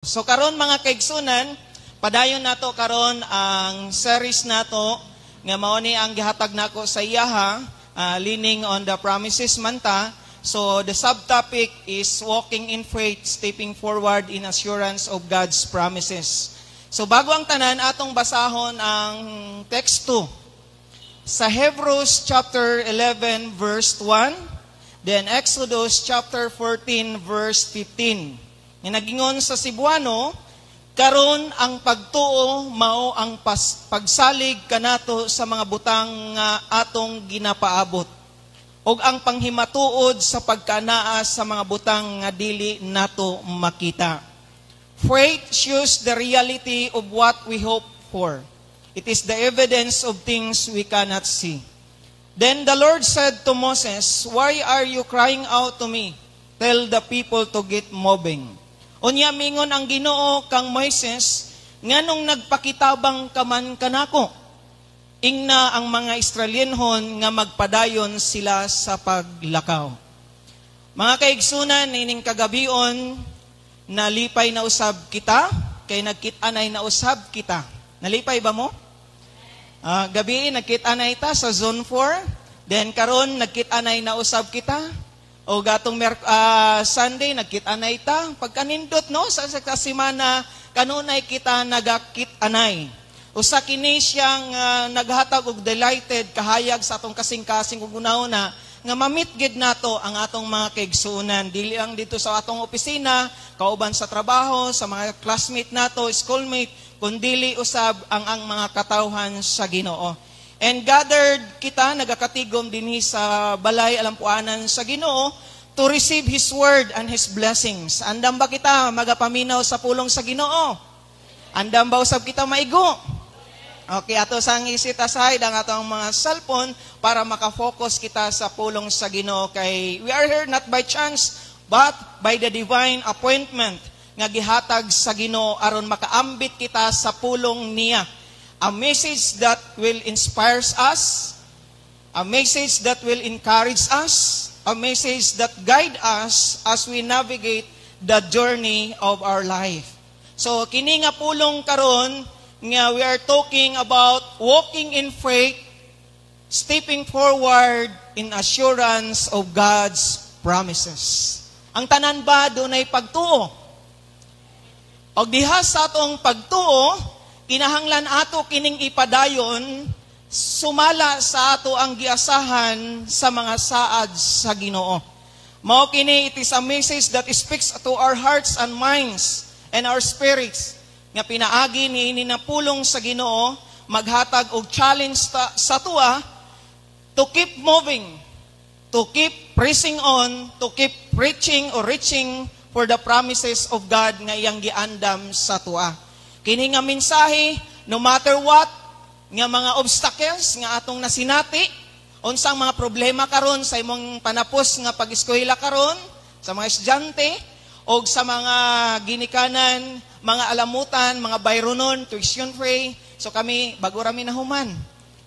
So karon mga kaigsunan, padayon nato karon ang series nato nga mao ni ang gihatag nako sa iyaha, leaning on the promises manta. So the subtopic is walking in faith, stepping forward in assurance of God's promises. So bago ang tanan, atong basahon ang text 2. Sa Hebrews chapter 11 verse 1, then Exodus chapter 14 verse 15. Nga nagingon sa Cebuano, karon ang pagtuo mao ang pagsalig kanato sa mga butang nga atong ginapaabot, ug ang panghimatuod sa pagkanaa sa mga butang nga dili nato makita. Faith shows the reality of what we hope for. It is the evidence of things we cannot see. Then the Lord said to Moses, "Why are you crying out to me? Tell the people to get moving." Unya mingon ang Ginoo kang Moises, nganong nagpakitabang kaman kanako? Ingna ang mga Israelianhon nga magpadayon sila sa paglakaw. Mga kaigsunan, ining kagabion, nalipay na usab kita, kay nagkit-anay na usab kita. Nalipay ba mo? Gabi, nagkit-anay ta sa Zone 4, then karon nagkit-anay na usab kita. O gatong Sunday, nagkit-anay ta. Pagkanindot, no, sa semana, kanunay kita nagakit-anay. Usa kini siyang naghatag og delighted, kahayag sa atong kasing-kasing ug una-una, nga mamit-gid nato ang atong mga kaigsunan. Dili lang dito sa atong opisina, kauban sa trabaho, sa mga classmate nato, schoolmate, kundili usab ang mga katawhan sa Ginoo. And gathered kita, nagakatigom dinhi sa balay alampuanan sa Ginoo to receive His word and His blessings. Andam ba kita magapaminaw sa pulong sa Ginoo? Andam ba usab kita maigo? Okay, ato sang isit aside ang atong mga cellphone para makafocus kita sa pulong sa Ginoo, kay we are here not by chance but by the divine appointment nga gihatag sa Ginoo aron makaambit kita sa pulong niya. A message that will inspire us, a message that will encourage us, a message that guide us as we navigate the journey of our life. So kini nga pulong karon nga we are talking about walking in faith, stepping forward in assurance of God's promises. Ang tanan ba dunay pagtuo? Og diha sa atong pagtuo, kinahanglan ato kining ipadayon, sumala sa ato ang giasahan sa mga saad sa Ginoo. Mao kini, it is a message that speaks to our hearts and minds and our spirits, nga pinaagi ni napulong sa Ginoo, maghatag og challenge sa tuwa to keep moving, to keep pressing on, to keep preaching or reaching for the promises of God nga iyang giandam sa tuwa. Kini nga mensahe, no matter what, nga mga obstacles nga atong nasinati, unsang mga problema karon sa imong panapos nga pag-eskwela karon, sa mga estudyante, o sa mga ginikanan, mga alamutan, mga bayronon, tuition free. So kami, bago rami nahuman.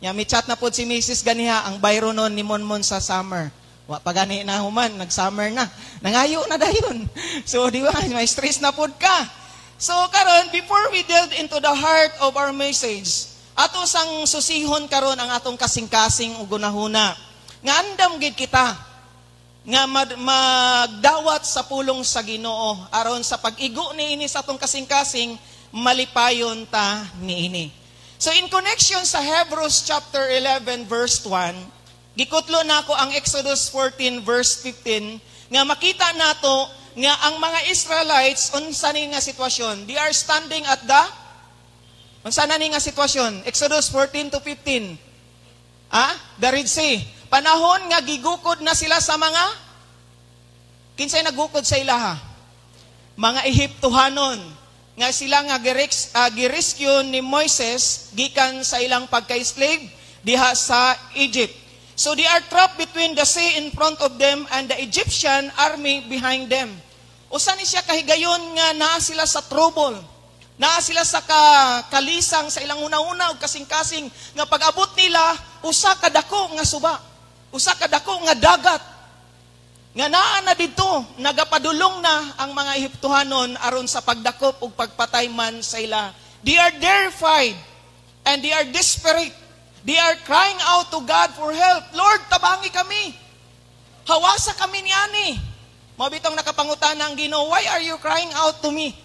May chat na po si Mrs. ganiha, ang bayronon ni Monmon sa summer. Wa pa gani na human, nag-summer na. Nangayo na dayon. So di ba, may stress na po ka. So karon, before we delve into the heart of our message, ato sang susihon karon ang atong kasing-kasing ug gunahuna. Nga andam gid kita nga magdawat sa pulong sa Ginoo aron sa pag-igo niini sa atong kasing-kasing malipayon ta niini. So in connection sa Hebrews chapter 11 verse 1, gikutlo nako ang Exodus 14 verse 15 nga makita nato nga ang mga Israelites, unsa ni nga sitwasyon? They are standing at unsa na ni nga sitwasyon? Exodus 14 to 15. The Red Sea. Panahon nga gigukod na sila sa mga, kinsay nagukod sa ilaha? Mga Ehiptohanon. Nga sila nga girescue ni Moises gikan sa ilang pagka-slave diha sa Egypt. So they are trapped between the sea in front of them and the Egyptian army behind them. Usa ni siya kahigayon nga naa sila sa trouble. Naa sila sa kalisang sa ilang una-una ug kasing-kasing nga pag-abot nila usa ka dako nga suba. Usa ka dako nga dagat. Nga naa na dito, nagapadulong na ang mga Ehiptohanon aron sa pagdakop ug pagpatay man sa ila. They are terrified and they are desperate. They are crying out to God for help. Lord, tabangi kami. Hawasa kami ni ani. Mabitong nakapangutana ang Ginoo, why are you crying out to me?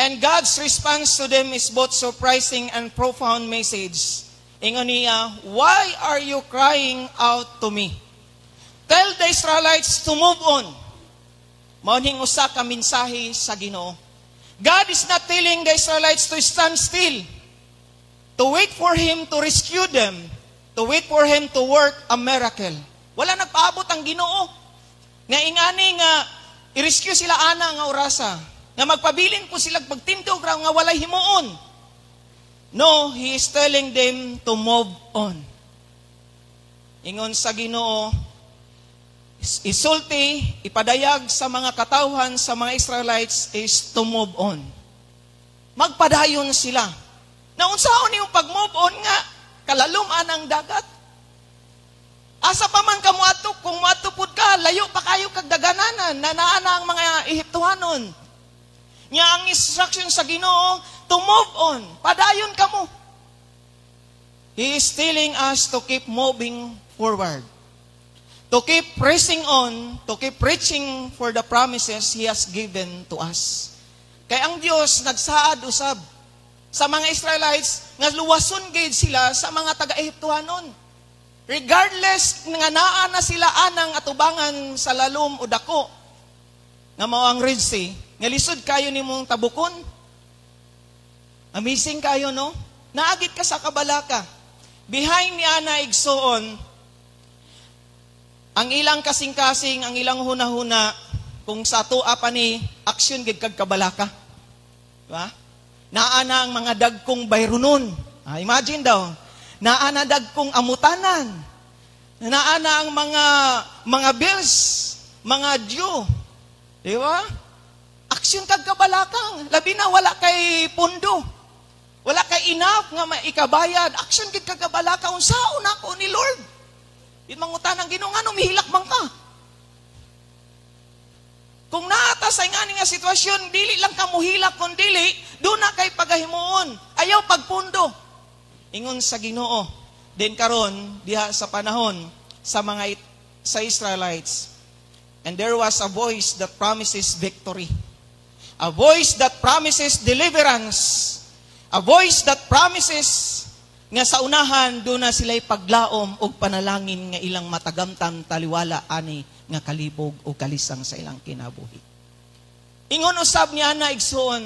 And God's response to them is both surprising and profound message. Ingon niya, why are you crying out to me? Tell the Israelites to move on. Mauning usa ka mensahe sa Ginoo. God is not telling the Israelites to stand still, to wait for Him to rescue them, to wait for Him to work a miracle. Wala nagpaabot ang Ginoo. Nga ingani nga i-rescue sila ana nga orasa. Nga magpabilin po sila pagtindog raw nga walay himuon. No, He is telling them to move on. Ingon sa Ginoo, isulti, ipadayag sa mga katawhan sa mga Israelites is to move on. Magpadayon sila. Naunsaon yung pag-move on nga, kalaluman ang dagat. Asa pa man ka muato, kung muatupod ka, layo pa kayo kagdagananan, nanaana ang mga Ehiptohanon. Nya ang instruction sa Ginoo, to move on, padayon ka mo. He is telling us to keep moving forward. To keep pressing on, to keep reaching for the promises He has given to us. Kaya ang Diyos nagsaad usab sa mga Israelites nga luwason gid sila sa mga taga-Ehiptohanon. Regardless nga naa na sila anang atubangan sa lalom o dako nga mao ang Red Sea, nga lisod kayo nimong tabukon. Amazing kayo, no? Naagit ka sa kabalaka. Behind ni ana igsoon, ang ilang kasing-kasing, ang ilang huna-huna, kung sa tuwa pa ni aksyon gid kag kabalaka. Diba? Naana ang mga dagkong bayrunon. Imagine daw, naana dagkong amutanan. Naana ang mga bills, mga due. Di ba? Aksyon kag kabalakang. Labi na wala kay pundo. Wala kay enough nga maikabayad. Aksyon gid kag kabalaka. Unsaon ako ni Lord? Yung mangutan ng Ginoo, nga mihilak man ka. Kung naata sa nga sitwasyon, dili lang ka muhilak, kung dili, doon na kay pagahimuon. Ayaw pagpundo. Ingon sa Ginoo. Then karon diha sa panahon sa Israelites. And there was a voice that promises victory. A voice that promises deliverance. A voice that promises nga sa unahan doon na sila'y paglaom o panalangin nga ilang matagamtan taliwala ani nga kalibog o kalisang sa ilang kinabuhi. Ingon usab niya na igsoon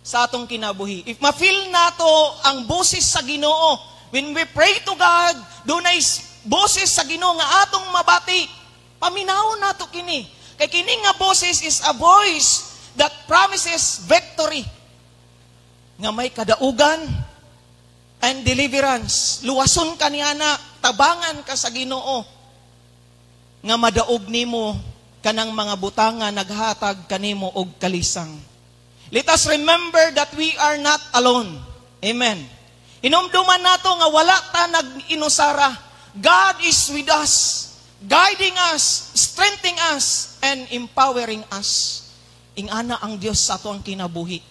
sa atong kinabuhi. If ma-feel nato ang boses sa Ginoo, when we pray to God, doon ay boses sa Ginoo nga atong mabati, paminaw nato kini. Kay kini nga boses is a voice that promises victory. Nga may kadaugan and deliverance. Luwason ka niya na, tabangan ka sa Ginoo. Nga madaog nimo kanang mga butanga naghatag kanimo og kalisang. Let us remember that we are not alone. Amen. Hinumduman nato nga wala ta nag-inusara. God is with us, guiding us, strengthening us, and empowering us. Ingana ang Dios sa ato ang kinabuhi.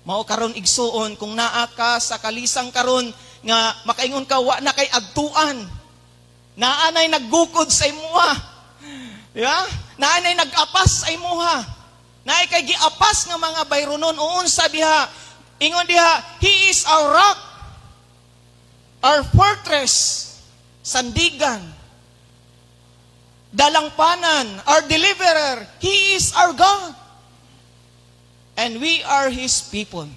Mao karon igsuon kung naa ka sa kalisang karon nga makaingon ka wa na kay agtuan. Naanay naggukod sa imuha. Di ba? Naanay nag-apas sa imuha. Naay kay giapas nga mga bayronon uunsa diha. Ingon diha, He is our rock, our fortress, sandigan, dalangpanan, our deliverer. He is our God. And we are His people.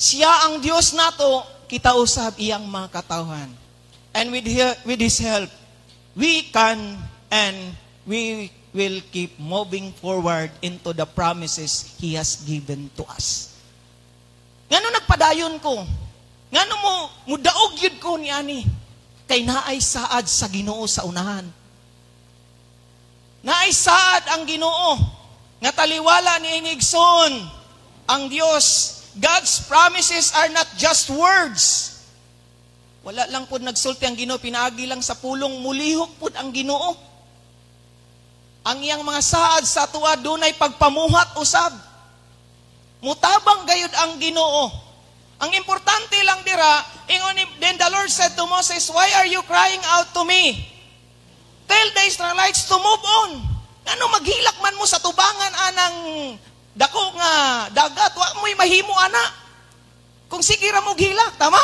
Siya ang Diyos nato, kita usab iyang mga katawhan. And with His help, we can and we will keep moving forward into the promises He has given to us. Ngano nagpadayon ko? Ngano mo mudaog yun ko ni ani? Kay naay saad sa Ginoo sa unahan. Naay saad ang Ginoo nga taliwala ni inigsoon ang Dios. God's promises are not just words. Wala lang po nagsulti ang Ginoo, pinaagi lang sa pulong, mulihok po ang Ginoo. ang iyang mga saad sa tuwa dunay pagpamuhat usab. Mutabang gayud ang Ginoo. Ang importante lang dira, then the Lord said to Moses, "Why are you crying out to me? Tell the Israelites to move on." Ano maghilak man mo sa tubangan anang dako nga dagat, wa mo'y mahimo ana. Kung sige ra mo gilak, tama?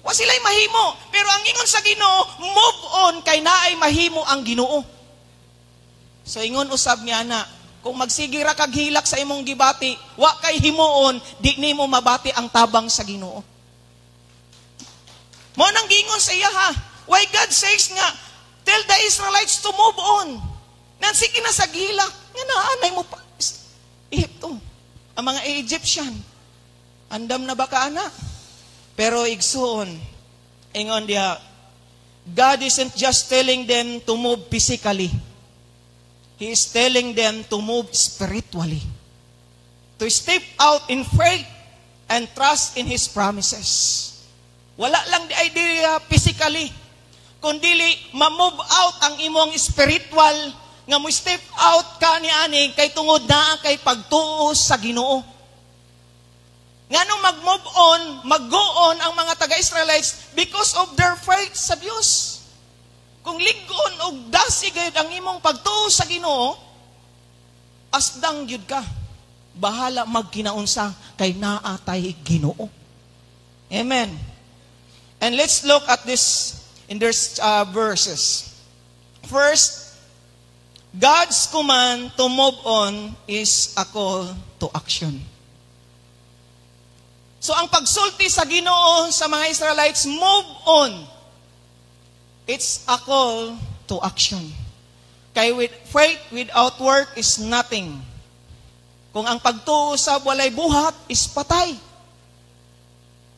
Wa sila'y mahimo. Pero ang ingon sa Ginoo, move on kay naay mahimo ang Ginoo. So ingon usab niya na, kung magsige ra kag hilak sa imong gibati, wa kay himuon, di nimo mabati ang tabang sa Ginoo. Mo nang gingon sa iya ha, why God says nga, tell the Israelites to move on. Nan sige na sa gilak, nga naanay mo pa. Ehipto, ang mga Egyptian, andam na baka ana. Pero igsoon, ingon diha, God isn't just telling them to move physically. He is telling them to move spiritually. To step out in faith and trust in His promises. Wala lang di idea physically, kundili ma-move out ang imong spiritual, nga mo step out ka ni ani kay tungod na kay pagtuo sa Ginoo. Ngano mag-move on, mag-go on ang mga taga-Israelites because of their faith sa Dios. Kung ligon o dasig gayud ang imong pagtuo sa Ginoo, asdang gyud ka. Bahala magkinaunsa kay naatay Ginoo. Amen. And let's look at this in these verses. First, God's command to move on is a call to action. So ang pagsulti sa Ginoo sa mga Israelites, move on. It's a call to action. Kay with faith without work is nothing. Kung ang pagtuo sa walay buhat is patay.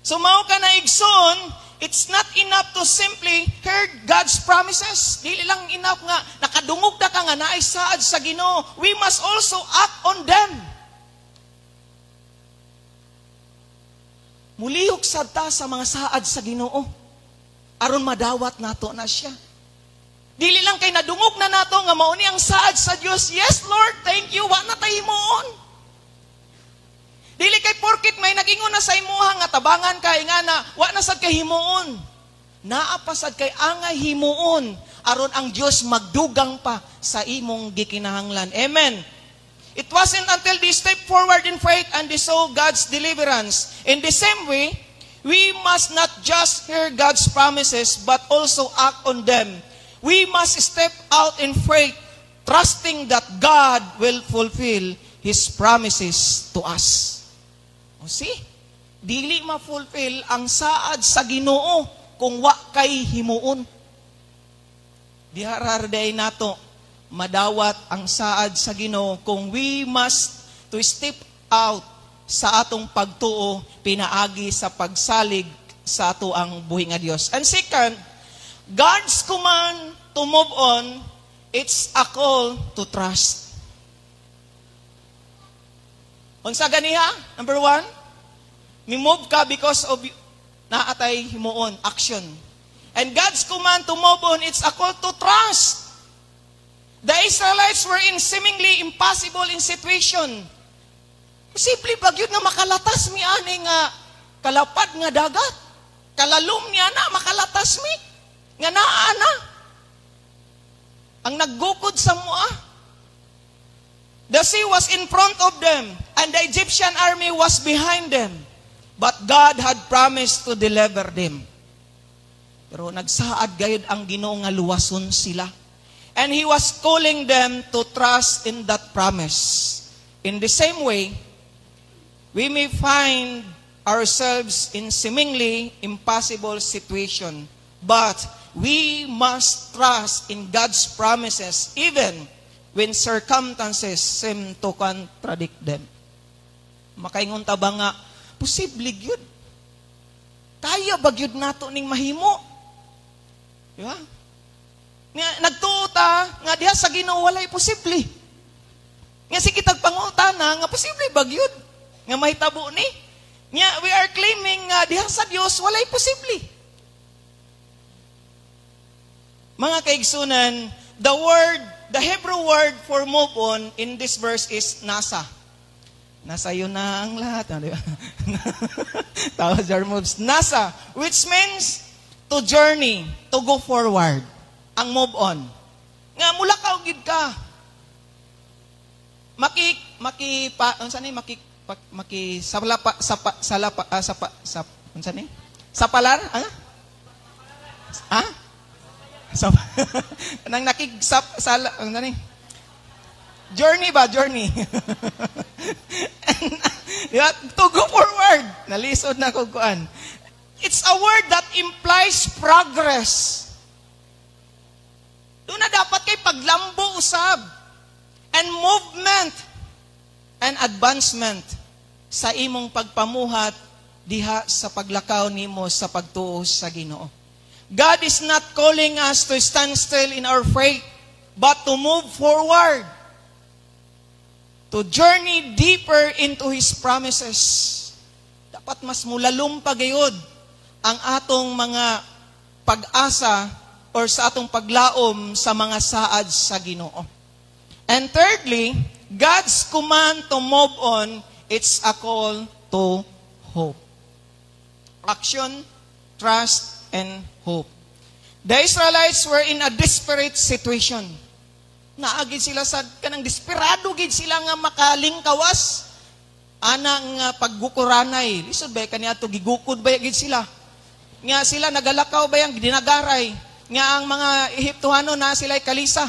So mao ka na igsoon, it's not enough to simply hear God's promises. Dili lang enough nga nakadungog na ka nga naay saad sa Ginoo. We must also act on them. Mulihok sad ta sa mga saad sa Ginoo. Aron madawat nato na siya. Dili lang kay nadungog na nato nga mao ni ang saad sa Dios. Yes, Lord, thank you. Wa na tay himuon. Dili kay porkit may nagingon na sa imuha nga tabangan kay nga na wa na sad kay himuon. Naa pa sad kay angay himuon aron ang Dios magdugang pa sa imong gikinahanglan. Amen. It wasn't until they stepped forward in faith and they saw God's deliverance. In the same way, we must not just hear God's promises, but also act on them. We must step out in faith, trusting that God will fulfill His promises to us. O see? Dili ma-fulfill ang saad sa Ginoo kung wa kay himuon. Dihararday nato madawat ang saad sa Ginoo kung we must to step out sa atong pagtuo pinaagi sa pagsalig sa ato ang buhi nga Dios. And second, God's command to move on, it's a call to trust. Unsa ganiha? Number 1, mi-move ka because of naatay himuon, action. And God's command to move on, it's a call to trust. The Israelites were in seemingly impossible in situation. Posible ba yun nga makalatas mi ani nga kalapad nga dagat? Kalalom niya na makalatas mi? Nga naa na? Ang naggukod sa mua. The sea was in front of them and the Egyptian army was behind them. But God had promised to deliver them. Pero nagsaad gayud ang Ginoo nga luwason sila. And He was calling them to trust in that promise. In the same way, we may find ourselves in seemingly impossible situation, but we must trust in God's promises even when circumstances seem to contradict them. Makaingon ta ba nga, posible gyud. Kaya ba gyud nato ning mahimo? Di ba? Nagtuo ta nga diha sa Ginoo walay posible. Nga sige tagpangutana nga posible ba gyud nga mahitabo ni? Nga we are claiming nga diha sa Dios walay posible. Mga kaigsunan, the word the Hebrew word for move on in this verse is nasa. Nasa yun na ang lahat. Di ba? Tawag your moves. Nasa, which means to journey, to go forward. Ang move on. Nga, mula ka o gid ka. Sapalar? Ano? Ha? Nang journey ba? Journey. To go forward. Nalisod na ko kuan. It's a word that implies progress. Doon na dapat kay paglambo usab. And movement and advancement sa imong pagpamuhat diha sa paglakaw nimo sa pagtuo sa Ginoo. God is not calling us to stand still in our faith, but to move forward. To journey deeper into His promises. Dapat mas mulalum pagayod ang atong mga pag-asa or sa atong paglaom sa mga saad sa Ginoo. And thirdly, God's command to move on, it's a call to hope. Action, trust, and hope. The Israelites were in a desperate situation. Naagid sila sa kanang desperado gid sila nga makalingkawas anang paggukuranay. Lisod ba kaniadto gigukod ba gid sila? Nga sila nagalakaw ba yang dinagaray? Nga ang mga Ehiptohano na sila kalisa.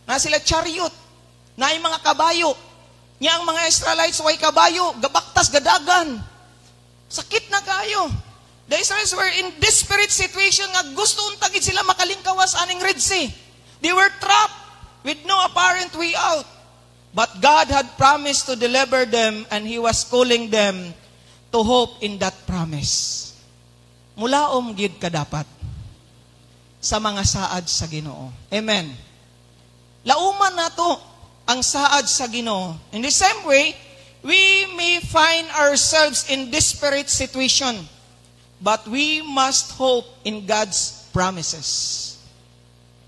Na sila chariot. Na ay mga kabayo. Nga ang mga Israelites way kabayo, gabaktas gadagan. Sakit na kayo. The Israelites were in desperate situation nga gusto unta gid sila makalingkawas aning Red Sea. They were trapped with no apparent way out. But God had promised to deliver them and He was calling them to hope in that promise. Mulaom gid ka dapat sa mga saad sa Ginoo. Amen. Lauman nato ang saad sa Ginoo. In the same way, we may find ourselves in desperate situation, but we must hope in God's promises.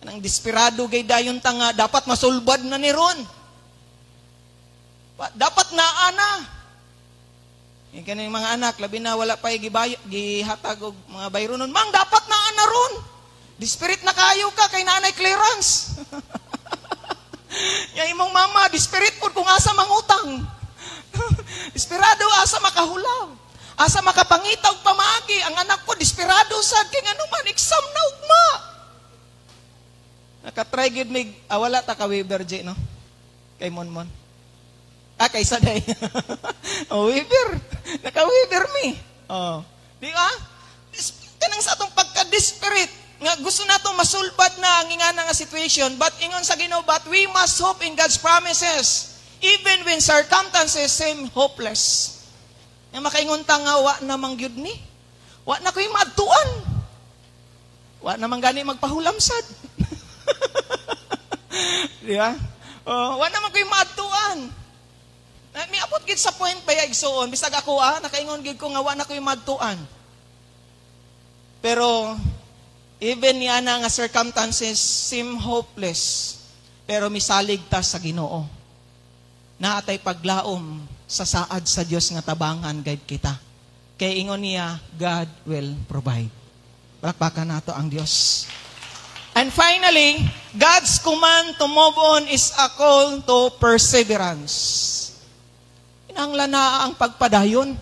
Anang desperado gay dayon tanga dapat masulbad na ni ron. Dapat naana. Yung kaning mga anak labi na wala pa gihatag og mga bayro nun. Mang dapat naana ron. Desperate na kayo ka kay nanay clearance. Yung imong mama desperate pud kung asa mangutang. Desperado asa makahulaw. Asa makapangitaw pamagi ang anak ko desperado sad kay nganuman exam na ugma. Nakatry gid mig wala ta ka Weber J no. Kay Monmon. Kay Saday. Weber. Naka-Weber mi. Di ba? Kanang sa atong pagka-desperate nga gusto nato masulbad na ang ingana nga situation, but ingon sa Ginoo, but we must hope in God's promises even when circumstances seem hopeless. Nga makaingon ta nga wa na mangyud ni. Wa na koy maadtuan. Wa na man gani magpahulamsad. Di ba? Wa na man koy maadtuan. May abot gid sa point ba igsoon bisag ako nakaingon gid ko nga wa na koy maadtuan. Pero even niya na nga circumstances seem hopeless, pero misalig ta sa Ginoo. Naatay paglaom sa saad sa Dios nga tabangan guide kita. Kay ingon niya, God will provide. Palakpakan nato ang Dios. And finally, God's command to move on is a call to perseverance. Inanglan na ang pagpadayon.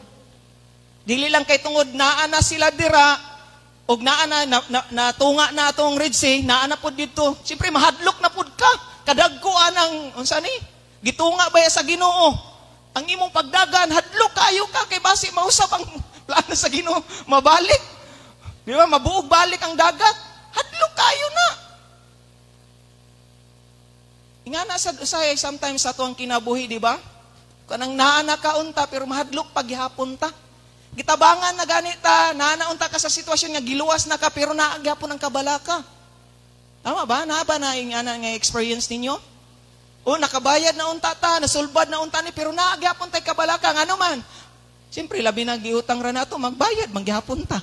Dili lang kay tungod naa na sila dira, og naa na tunga na atong Red Sea, naa na pod dito. Siyempre mahadlok na pod ka. Kadagko anang unsa ni? Gitunga ba sa Ginoo? Ang imong pagdagan hadlok kayo ka kay basi mausap ang plano sa Ginoo mabalik. Di ba mabuog balik ang dagat? Hadlok kayo na. Ingana sa usay sometimes sa tuang kinabuhi, di ba? Kanang naa na kaunta pero mahadlok paghihapon ta. Gitabangan na ganita, nanaunta ka sa sitwasyon nga giluwas na ka, pero naagyapon ang kabalaka. Tama ba? Naaba na yung nga experience ninyo? O, nakabayad na unta ta, nasulbad na unta ni, pero naagyapon tayo kabalaka. Nga naman, siyempre, labi na giutang ra nato, magbayad, manggihapon ta.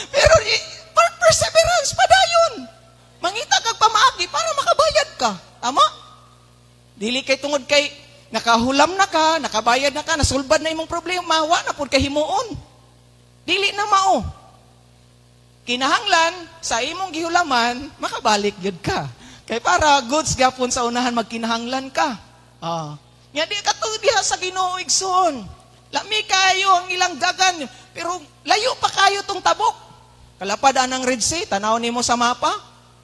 Pero, perseverance, padayon. Mangita kag pamaagi para makabayad ka. Tama? Dili kay tungod kay nakahulam na ka, nakabayad na ka, nasulbad na imong problema, wa na pud kay himuon. Dili na mao. Kinahanglan sa imong gihulaman, makabalik gyud ka. Kay para goods gapon sa unahan magkinahanglan ka. Nya di ka to diha sa Ginoo igsoon. Lami kayo ang ilang dagan, pero layo pa kayo tong tabok. Kalapad anang Red Sea, tanaw nimo sa mapa,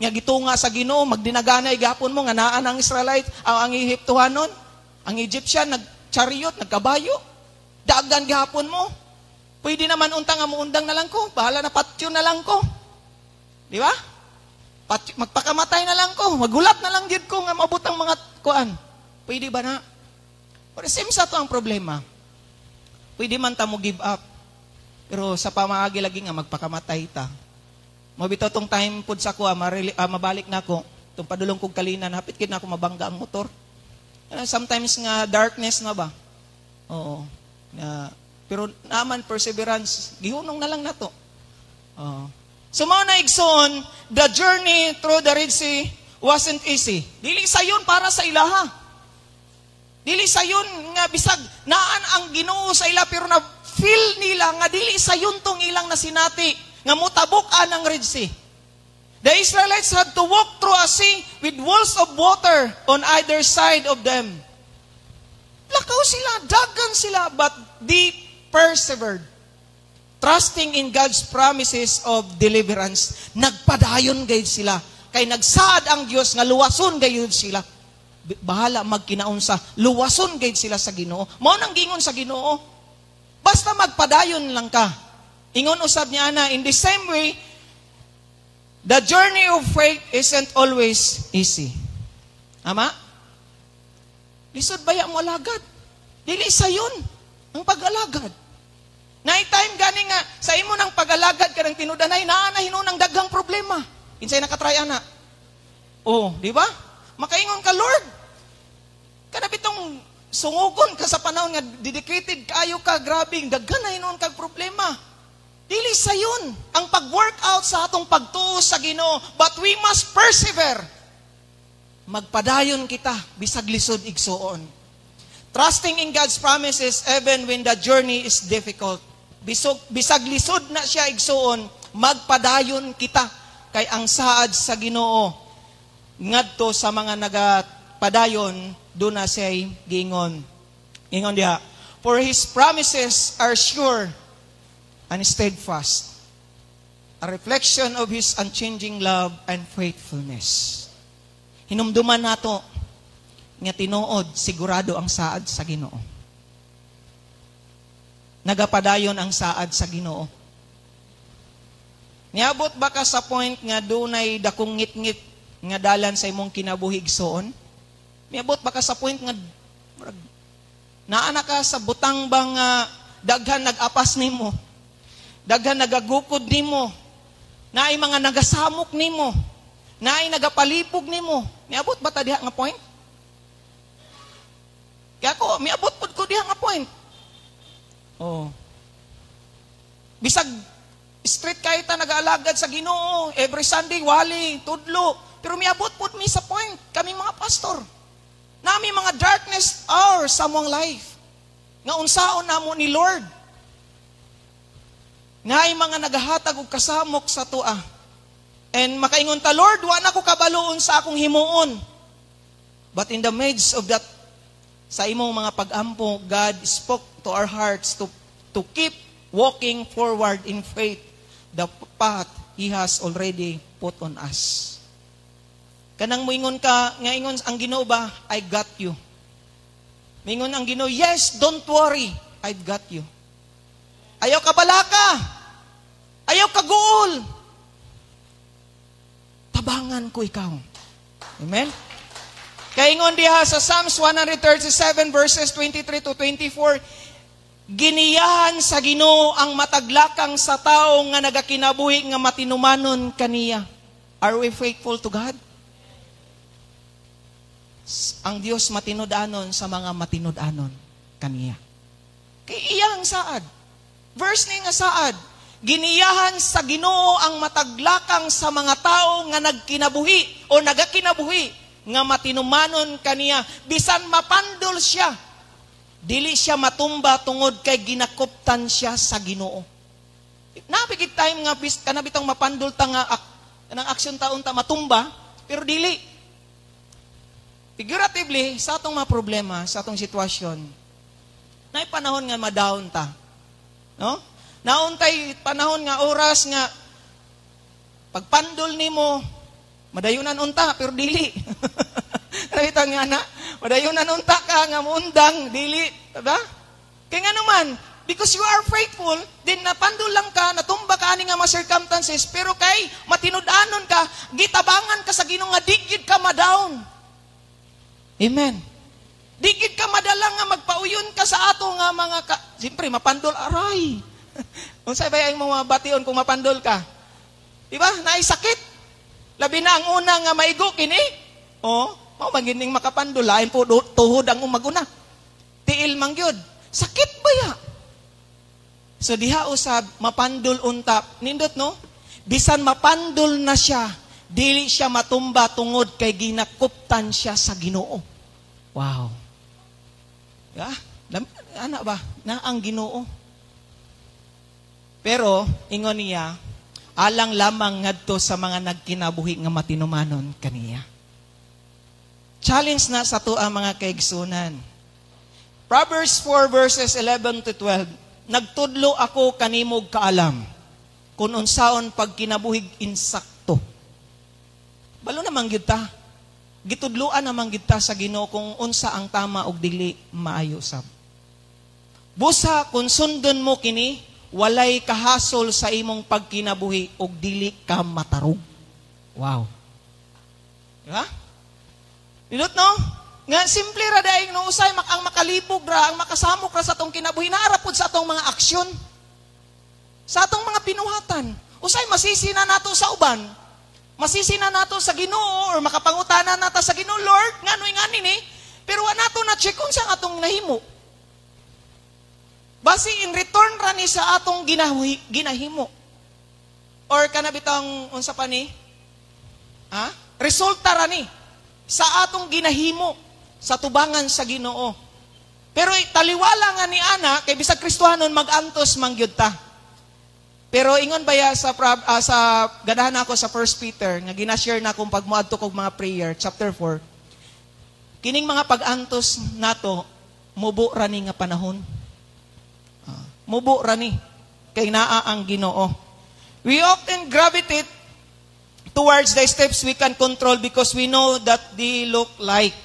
nya gitunga sa Ginoo, magdinaganay gapon mo nga naa ang Israelite, ang Ehiptohanon, ang Egyptian nag-chariot, nagkabayo. Dagan gapon mo. Pwede naman untang nga muundang na lang ko, bahala na patyo na lang ko. Di ba? Magpakamatay na lang ko, magulat na lang gyud ko nga maabot ang mga kuan. Pwede ba na? Pero simsa to ang problema. Pwede man ta mo give up. Pero sa pamaagi lagi nga magpakamatay ta. Mabito tong time pud sa ko, mabalik na ako. Tong padulong kog kalinan, hapit kid na ako mabangga ang motor. Sometimes nga darkness na ba? Oo. Pero naman perseverance, gihunong na lang nato. So mao na igsoon, the journey through the Red Sea wasn't easy. Dili sayon para sa ilaha. Dili sayon nga bisag naan ang Ginoo sa ila, pero na feel nila nga dili sayon tong ilang nasinati nga mutabok-an ang Red Sea. The Israelites had to walk through a sea with walls of water on either side of them. Lakaw sila, dagan sila, but they persevered, trusting in God's promises of deliverance. Nagpadayon gayud sila, kay nagsaad ang Dios nga luwason gayud sila. Bahala magkinaunsa, luwason gayud sila sa Ginoo. Mao nang gingon sa Ginoo, basta magpadayon lang ka. Ingon usab niya na, in the same way, the journey of faith isn't always easy. Ama? Lisod baya mo alagad. Dili sayon ang pag-alagad. Night time gani nga sa imo nang pag-alagad ka ng tinudanay naa na hinunang daghang problema. Kinsay nakatry ana? Oh, di ba? Makaingon ka, Lord. Kada bitong sungugon ka sa panahon nga dedicated kayo ka, grabing daghan na hinuon kag problema. Dili sayon ang pag-workout sa atong pagtuo sa Ginoo, but we must persevere. Magpadayon kita bisag lisod igsuon. Trusting in God's promises even when the journey is difficult. Bisag lisod na siya igsuon, magpadayon kita kay ang saad sa Ginoo ngadto sa mga nagapadayon do na siya'y gingon. Ingon diha, for His promises are sure and steadfast, a reflection of His unchanging love and faithfulness. Hinumduman nato nga tinuod, sigurado ang saad sa Ginoo. Nagapadayon ang saad sa Ginoo. Niabot ba ka sa point nga dunay dakong ngit-ngit nga dalan sa imong kinabuhi igsoon? Niabot ba ka sa point nga naana ka sa butang bang daghan nagapas nimo, daghan nagagukod nimo, naay mga nagasamok nimo, naay nagapalipog nimo? Niabot ba ta diha nga point? Kaya ko, miabot pud ko diha nga point. Oh. Bisag street kay ta nag-aalagad sa Ginoo, every Sunday wali, tudlo, pero miabot pud mi sa point kami mga pastor. Nami mga darkness hours sa among life. Nga unsaon namo ni Lord. Ngaay mga nagahatag og kasamok sa tua. And makaingon ta, Lord, wa na ko kabaloon sa akong himuon. But in the midst of that, sa imong mga pag-ampo, God spoke to our hearts to keep walking forward in faith, the path He has already put on us. Kanang moingon ka, nga ingon ang Ginoo ba, I got you. Moingon ang Ginoo, yes, don't worry, I've got you. Ayaw ka balaka. Ayaw ka guol. Tabangan ko ikaw. Amen? Kaya ingon diha sa Psalms 137 verses 23 to 24, giniyahan sa Ginoo ang mataglakang sa tao nga nagakinabuhi nga matinumanon kaniya. Are we faithful to God? Ang Dios matinud-anon sa mga matinud-anon kaniya. Kay iyang saad. Verse ni nga saad, Giniyahan sa Ginoo ang mataglakang sa mga tao nga nagkinabuhi o nagakinabuhi nga matinumanon kaniya. Bisan mapandol siya, dili siya matumba tungod kay ginakuptan siya sa Ginoo. Napigit time nga kanabitang mapandol ta nga ng aksyon taon ta matumba, pero dili. Figuratively, sa atong mga problema, sa atong sitwasyon, na panahon nga ma-down ta. No? Nauntay panahon nga oras nga pagpandol nimo madayunan unta pero dili. Nakita nga na, madayunan unta ka nga muundang dili, diba? Kaya nga naman, because you are faithful, din napandol lang ka, natumba ka ani nga mga circumstances, pero kay matinud-anon ka, gitabangan ka sa Ginoo nga digid ka ma-down. Amen. Digid ka madalang nga magpauyon ka sa ato nga mga siyempre mapandol aray. Unsay ba ang mga bation kung mapandol ka? Diba? Naisakit. Labi na ang una nga maigo kini. Oh, mao magining makapandol lain po tuhod ang umaguna. Tiil man gyud. Sakit ba ya? So diha usab mapandol unta. Nindot no? Bisan mapandol na siya, dili siya matumba tungod kay ginakuptan siya sa Ginoo. Wow. Ya, ana ba na ang Ginoo? Pero, ingon niya, alang lamang ngadto sa mga nagkinabuhi nga matinumanon kaniya. Challenge na sa to ang mga kaigsunan. Proverbs 4 verses 11 to 12. Nagtudlo ako kanimog kaalam, kung unsaon pagkinabuhig insakto. Balo naman gyud ta. Gitudloan naman gyud ta sa Ginoo kung unsa ang tama ug dili maayo sab. Busa kung sundon mo kini, walay kahasol sa imong pagkinabuhi ug dili ka matarog. Wow. Diba? Nindot no? Nga simple ra daing no usay ang makalibog ra, ang makasamok ra sa atong kinabuhi naara pud sa atong mga aksyon. Sa atong mga pinuhatan. Usay masisi na nato sa uban. Masisi na nato sa Ginoo or makapangutana nata sa Ginoo, Lord, nganoy ngani ni? Pero wa nato na check kung sa atong nahimo. Basi in return ra ni sa atong ginahimo. Or kanabitang unsa pa ni? Resulta ra ni sa atong ginahimo sa tubangan sa Ginoo. Pero taliwala nga ni ana kay bisag Kristohanon mag-antos mangyud ta. Pero ingon baya sa ganahan ako sa 1 Peter nga gina-share na kung pagmuadto kog mga prayer chapter 4. Kining mga pag-antos nato mubo ra ni nga panahon. Mubo ra ni kay naa ang Ginoo. We often gravitate towards the steps we can control because we know that they look like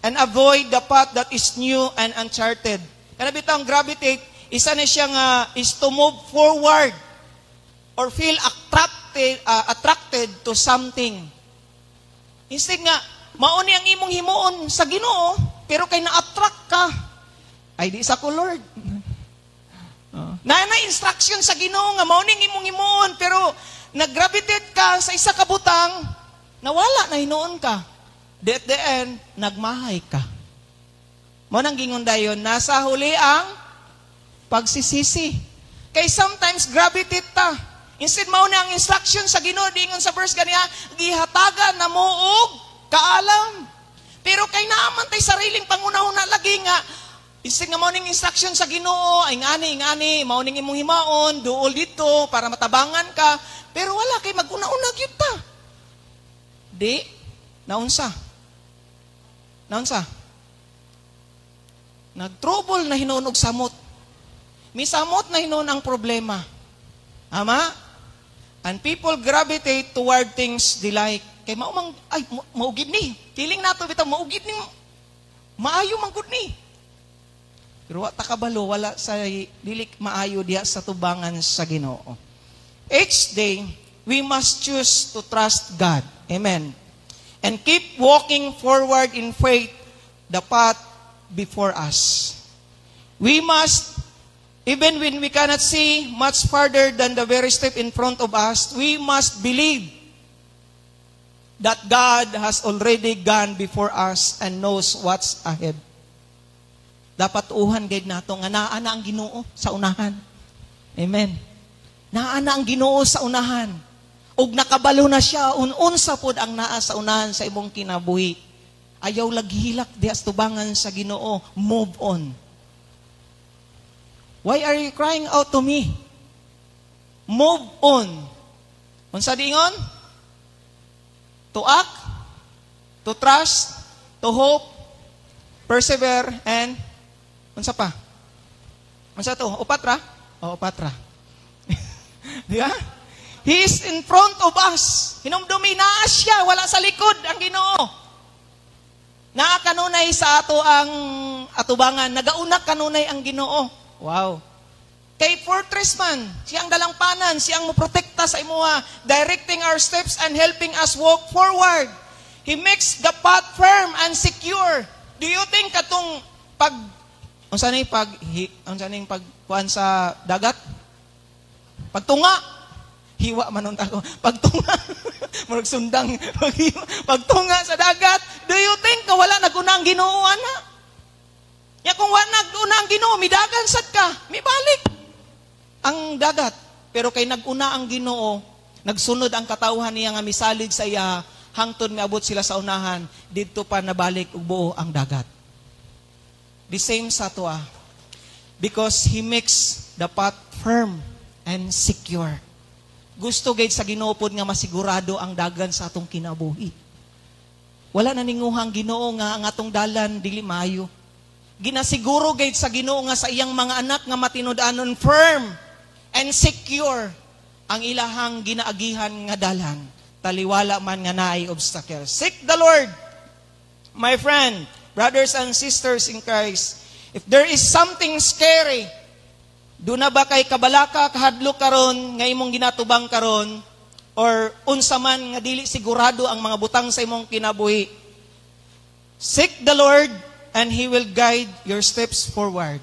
and avoid the path that is new and uncharted. Kana bitang gravitate isa na siya nga is to move forward or feel attracted to something. Instead nga mao ni ang imong himuon sa Ginoo pero kay na-attract ka ay di sa ko Lord. Na instruction sa Ginoo nga mao ning imong himuon pero naggravitate ka sa isa ka butang nawala na hinuon ka. At the end nagmahay ka. Mao nang gingon dayon nasa huli ang pagsisisi. Kay sometimes gravitate ta. Instead mao na ang instruction sa Ginoo dingon sa verse ganiya gihatagan na mo og kaalam. Pero kay naaman tay sariling pangunahuna lagi nga isig nga morning instruction sa Ginoo, ay ngani, morning imong himaon, duol dito, para matabangan ka. Pero wala, kay mag-una-una gyud ta. Di, naunsa. Nag-trouble na hinuon og samot. May samot na hinuon ang problema. Ama? And people gravitate toward things they like. Kay maumang, ay, maugid ni. Feeling nato bitaw, maugid ni. Maayo man gud ni. Pero wa takabalo wala sa dili maayo diha sa tubangan sa Ginoo. Each day we must choose to trust God. Amen. And keep walking forward in faith the path before us. We must, even when we cannot see much farther than the very step in front of us, we must believe that God has already gone before us and knows what's ahead. Dapat uhan gid nato nga naa na ang Ginoo sa unahan. Amen. Naana ang Ginoo sa unahan. Ug nakabalo na siya, unsa pod ang naa sa unahan sa imong kinabuhi. Ayaw laghilak dias tubangan sa Ginoo. Move on. Why are you crying out to me? Move on. Unsa diingon? To act, to trust, to hope, persevere, and unsa pa? Unsa to? Upat ra? O, upat ra. Di ba? He is in front of us. Hinumdumi na siya, wala sa likod ang Ginoo. Naa kanunay sa ato ang atubangan, nagauna kanunay ang Ginoo. Wow. Kay fortress man, siyang dalangpanan, siyang moprotekta sa imuha, directing our steps and helping us walk forward. He makes the path firm and secure. Do you think katong unsa ni pagkuan sa dagat? Pagtunga. Hiwa man unta ko. Pagtunga. Murag sundang pagtunga sa dagat. Do you think ka wala nag-una ang Ginoo ana? Ya kung wala nag-una ang Ginoo, midagan sad ka, mibalik ang dagat. Pero kay nag-una ang Ginoo, nagsunod ang katawhan niya nga misalig sa iya, hangtod miabot sila sa unahan, didto pa nabalik ug buo ang dagat. The same sa toa. Because He makes the path firm and secure. Gusto gayud sa Ginoo pod nga masigurado ang dagan sa atong kinabuhi. Wala na ninguhang Ginoo nga ang atong dalan dili maayo. Ginasiguro gayud sa Ginoo nga sa iyang mga anak nga matinud-anon firm and secure ang ilahang ginaagihan nga dalan. Taliwala man nga naay obstacle. Seek the Lord. My friend, brothers and sisters in Christ, if there is something scary, do na ba kay kabalaka, kahadlok karon, nga imong ginatubang karon, or unsa man nga dili sigurado ang mga butang sa imong kinabuhi? Seek the Lord, and He will guide your steps forward.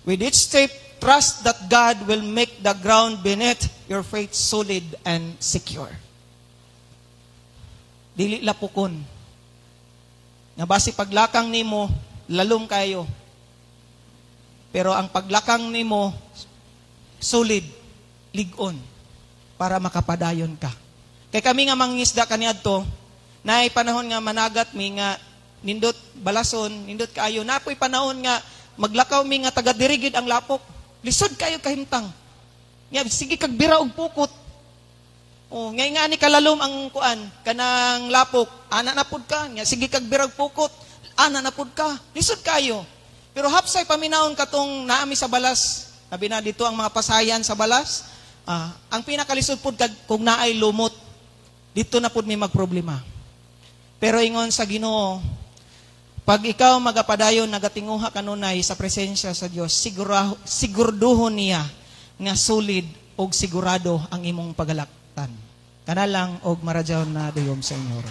With each step, trust that God will make the ground beneath your faith solid and secure. Dili lapukon. Nga basi paglakang nimo, lalom kayo. Pero ang paglakang nimo, solid, ligon, para makapadayon ka. Kay kami nga mangingisda kaniadto, naay panahon nga managat mi nga nindot balason, nindot kaayo. Napoy panahon nga maglakaw mi nga taga-dirigid ang lapok. Lisod kayo kahimtang. Nga sige kag bira og pukot. Oh, ngay nga ni kalalom ang kuan kanang lapok. Ana na pud ka. Nga sige kag bira og pukot. Ana na pud ka. Lisod kayo. Pero hapsay paminahon katong naami sa balas. Sabi na dito ang mga pasayan sa balas. Ang pinakalisod pud kung naay lumot. Dito na pud may magproblema. Pero ingon sa Ginoo, pag ikaw magapadayon nagatinguha kanunay sa presensya sa Dios, siguraduhon niya nga solid og sigurado ang imong pagalaktan. Kana lang og maradyaw na dayom sa inyo.